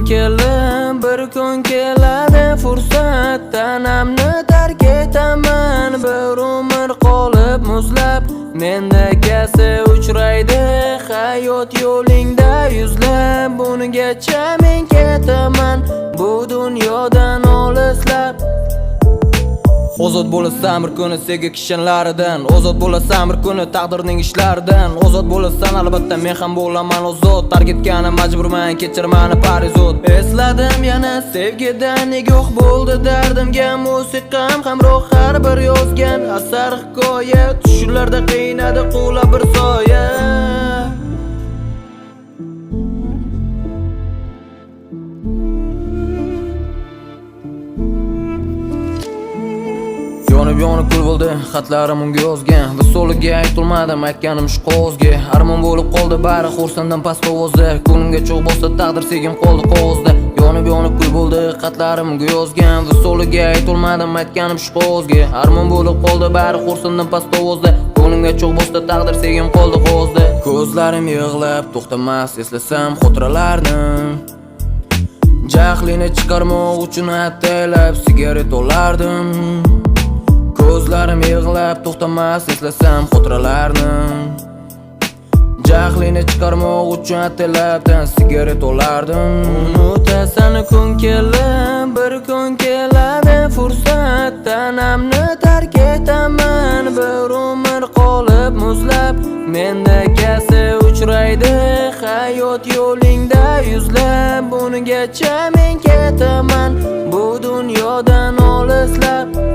kelib, bir kun keladi fursat, tanamni tark etaman, bir umr qolib muzlab, menda kasi uchraydi hayot yo'lingda yuzlab, bungacha men ketaman bu dunyodan olislab. Ozod bo'lasan bir kuni sevgi kishanlaridan, ozod bo'lasan bir kuni taqdirning ishlaridan, ozod bo'lasan albatta men ham bo'laman ozod, tark etganim majburman, kechir meni parizod. Esladim yana sevgidan nigoh bo'ldi dardimga, musiqam hamroh har bir yozgan asar hikoya, tushlarda qiynadi qula bir soya. Yonib kul bo'ldi xatlarim unga yozgan, visoliga aytolmadim aytganim shu qog'ozga. Armon bo'lib qoldi bari xursanddan past ovozda, ko'nglimga cho'g' bosdi taqdir segim qoldi qog'ozda. Yonib kul bo'ldi xatlarim unga yozgan, visoliga aytolmadim aytganim shu qog'ozga. Armon bo'lib qoldi bari xursanddan past ovozda, ko'nglimga cho'g' bosdi taqdir segim qoldi qog'ozda. Ko'zlarim yig'lab to'xtamas eslasam xotiralarni, jahlini chiqarmoq uchun ataylab sigaret olardim. Ko'zlarim yig'lab to'xtamas eslasam xotiralarni, jahlini chiqarmoq uchun ataylabdan sigaret olardim. Unutasan kun kelib, bir kun keladi fursat, tanamni tark etaman, bir umr qolib muzlab, menda kasi uchraydi hayot yo'lingda yuzlab, bungacha men ketaman bu dunyodan olislab.